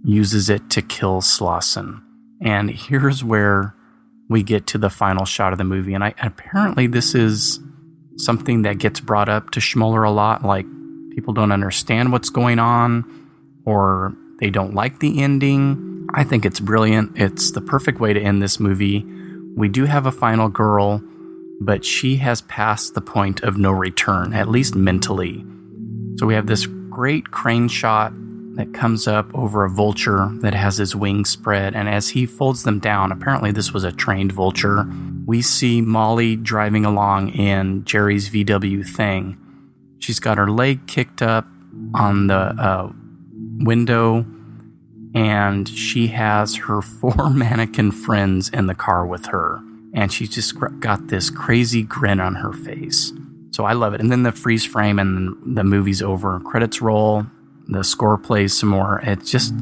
uses it to kill Slauson. And here's where we get to the final shot of the movie. And apparently this is something that gets brought up to Schmoeller a lot, like people don't understand what's going on or they don't like the ending. I think it's brilliant. It's the perfect way to end this movie. We do have a final girl, but she has passed the point of no return, at least mentally. So we have this great crane shot that comes up over a vulture that has his wings spread, and as he folds them down, apparently this was a trained vulture, we see Molly driving along in Jerry's VW thing. She's got her leg kicked up on the window, and she has her 4 mannequin friends in the car with her, and she's just got this crazy grin on her face. So I love it. And then the freeze frame and the movie's over. Credits roll. The score plays some more. It's just,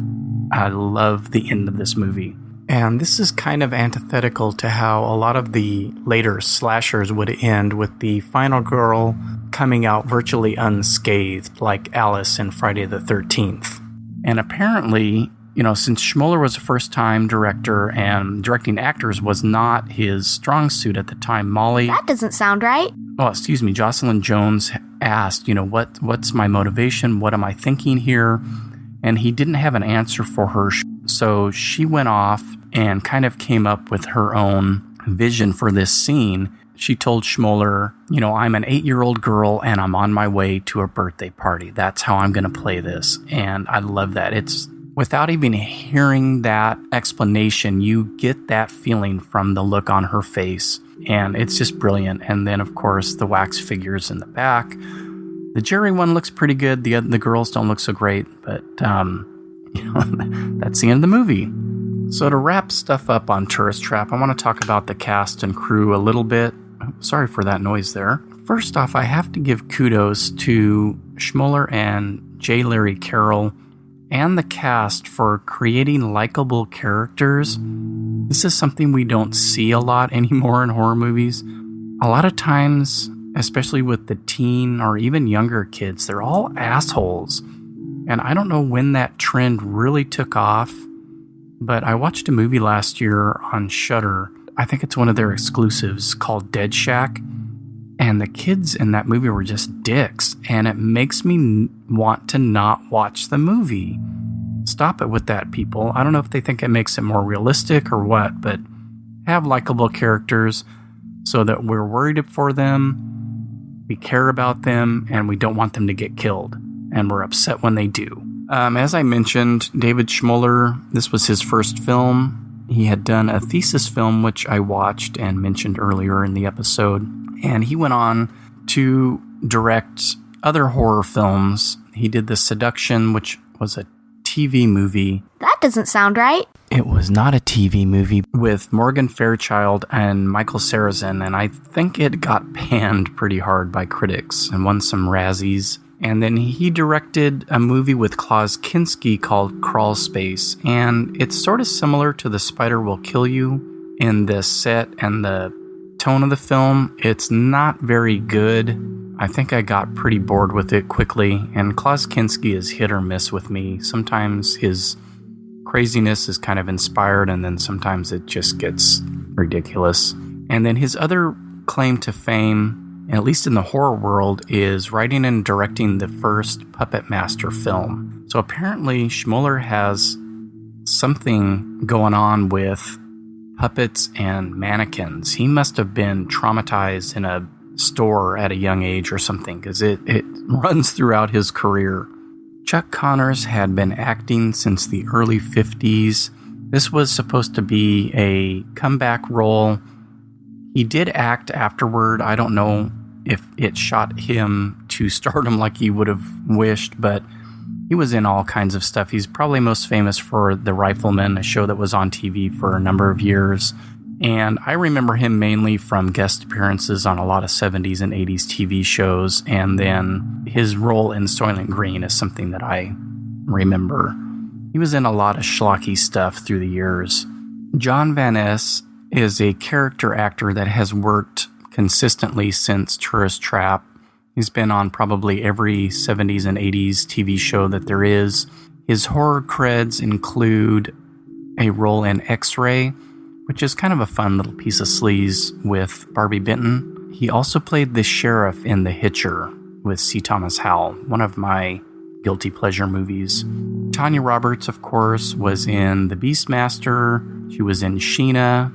I love the end of this movie. And this is kind of antithetical to how a lot of the later slashers would end, with the final girl coming out virtually unscathed, like Alice in Friday the 13th. And apparently, since Schmoeller was a first-time director and directing actors was not his strong suit at the time, That doesn't sound right. Jocelyn Jones asked, what's my motivation? What am I thinking here? And he didn't have an answer for her. So she went off and kind of came up with her own vision for this scene. She told Schmoeller, I'm an 8-year-old girl and I'm on my way to a birthday party. That's how I'm going to play this. And I love that. It's without even hearing that explanation, you get that feeling from the look on her face. And it's just brilliant. And then, of course, the wax figures in the back. The Jerry one looks pretty good. The girls don't look so great. But, that's the end of the movie. So to wrap stuff up on Tourist Trap, I want to talk about the cast and crew a little bit. Sorry for that noise there. First off, I have to give kudos to Schmoeller and J. Larry Carroll and the cast for creating likable characters. This is something we don't see a lot anymore in horror movies. A lot of times, especially with the teen or even younger kids, they're all assholes. And I don't know when that trend really took off, but I watched a movie last year on Shudder. I think it's one of their exclusives called Dead Shack. And the kids in that movie were just dicks. And it makes me want to not watch the movie. Stop it with that, people. I don't know if they think it makes it more realistic or what, but have likable characters so that we're worried for them, we care about them, and we don't want them to get killed. And we're upset when they do. As I mentioned, David Schmoeller, this was his first film. He had done a thesis film, which I watched and mentioned earlier in the episode. And he went on to direct other horror films. He did The Seduction, which was a TV movie. That doesn't sound right. It was not a TV movie, with Morgan Fairchild and Michael Sarrazin, and I think it got panned pretty hard by critics and won some Razzies. And then he directed a movie with Klaus Kinski called Crawl Space. And it's sort of similar to The Spider Will Kill You in the set and the tone of the film. It's not very good. I think I got pretty bored with it quickly. And Klaus Kinski is hit or miss with me. Sometimes his craziness is kind of inspired, and then sometimes it just gets ridiculous. And then his other claim to fame, at least in the horror world, is writing and directing the first Puppet Master film. So apparently Schmoeller has something going on with puppets and mannequins. He must have been traumatized in a store at a young age or something, because it runs throughout his career. Chuck Connors had been acting since the early 50s. This was supposed to be a comeback role. He did act afterward. I don't know if it shot him to stardom like he would have wished, but he was in all kinds of stuff. He's probably most famous for The Rifleman, a show that was on TV for a number of years. And I remember him mainly from guest appearances on a lot of 70s and 80s TV shows. And then his role in Soylent Green is something that I remember. He was in a lot of schlocky stuff through the years. John Van Ness is a character actor that has worked consistently since Tourist Trap. He's been on probably every 70s and 80s TV show that there is. His horror creds include a role in X-Ray, which is kind of a fun little piece of sleaze with Barbie Benton. He also played the sheriff in The Hitcher with C. Thomas Howell, one of my guilty pleasure movies. Tanya Roberts, of course, was in The Beastmaster. She was in Sheena.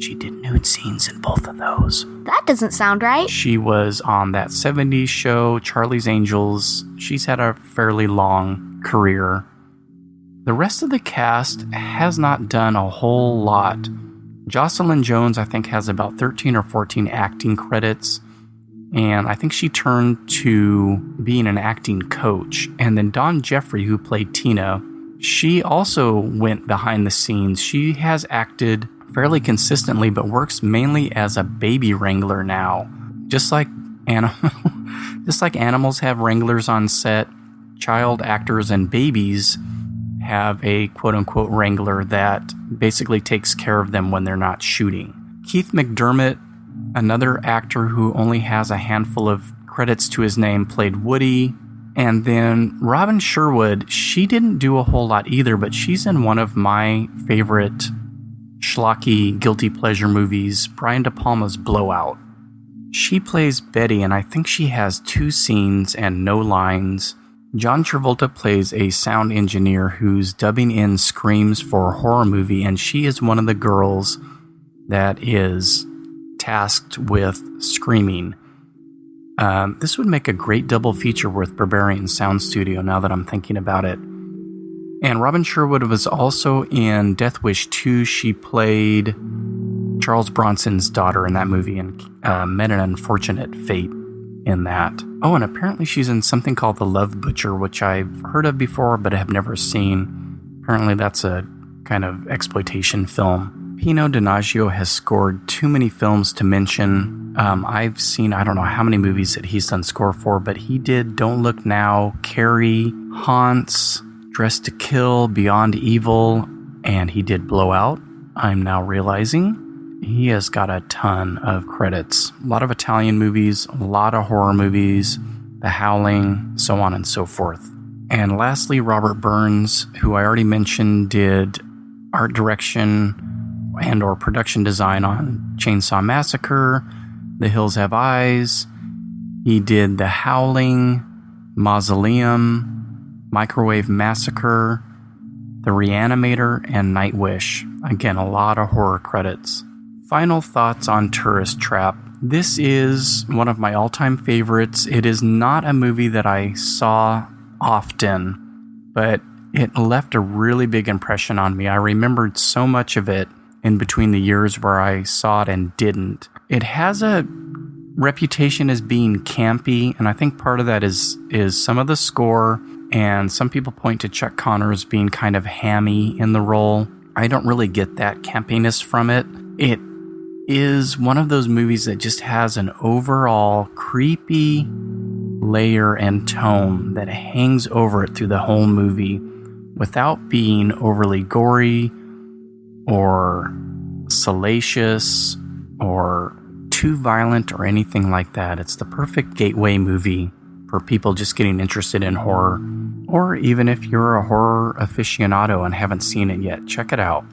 She did nude scenes in both of those. That doesn't sound right. She was on that 70s show, Charlie's Angels. She's had a fairly long career. The rest of the cast has not done a whole lot. Jocelyn Jones, I think, has about 13 or 14 acting credits. And I think she turned to being an acting coach. And then Dawn Jeffrey, who played Tina, she also went behind the scenes. She has acted fairly consistently, but works mainly as a baby wrangler now. Just like animals have wranglers on set, child actors and babies have a quote-unquote wrangler that basically takes care of them when they're not shooting. Keith McDermott, another actor who only has a handful of credits to his name, played Woody. And then Robin Sherwood, she didn't do a whole lot either, but she's in one of my favorite schlocky guilty pleasure movies, Brian De Palma's Blowout. She plays Betty, and I think she has 2 scenes and no lines. John Travolta plays a sound engineer who's dubbing in screams for a horror movie, and she is one of the girls that is tasked with screaming. This would make a great double feature with Barbarian Sound Studio now that I'm thinking about it. And Robin Sherwood was also in Death Wish 2. She played Charles Bronson's daughter in that movie and met an unfortunate fate in that. Oh, and apparently she's in something called The Love Butcher, which I've heard of before but have never seen. Apparently that's a kind of exploitation film. Pino Donaggio has scored too many films to mention. I've seen, I don't know how many movies that he's done score for, but he did Don't Look Now, Carrie, Haunts, Dressed to Kill, Beyond Evil, and he did Blowout. I'm now realizing he has got a ton of credits. A lot of Italian movies, a lot of horror movies, The Howling, so on and so forth. And lastly, Robert Burns, who I already mentioned, did art direction and or production design on Chainsaw Massacre, The Hills Have Eyes. He did The Howling, Mausoleum, Microwave Massacre, The Reanimator, and Night Wish. Again, a lot of horror credits. Final thoughts on Tourist Trap. This is one of my all-time favorites. It is not a movie that I saw often, but it left a really big impression on me. I remembered so much of it in between the years where I saw it and didn't. It has a reputation as being campy, and I think part of that is some of the score, and some people point to Chuck Connors being kind of hammy in the role. I don't really get that campiness from it. It is one of those movies that just has an overall creepy, layer and tone that hangs over it through the whole movie without being overly gory or salacious or too violent or anything like that. It's the perfect gateway movie for people just getting interested in horror, or even if you're a horror aficionado and haven't seen it yet, check it out.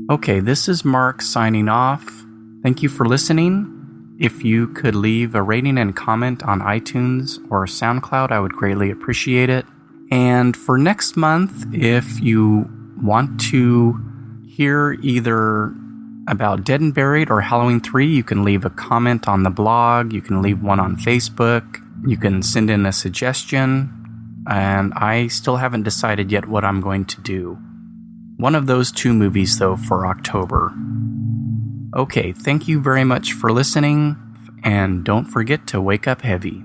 Okay, this is Mark signing off. Thank you for listening. If you could leave a rating and comment on iTunes or SoundCloud, I would greatly appreciate it. And for next month, if you want to hear either about Dead and Buried or Halloween 3, you can leave a comment on the blog, you can leave one on Facebook, you can send in a suggestion, and I still haven't decided yet what I'm going to do. One of those two movies, though, for October. Okay, thank you very much for listening, and don't forget to wake up heavy.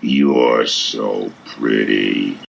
You're so pretty.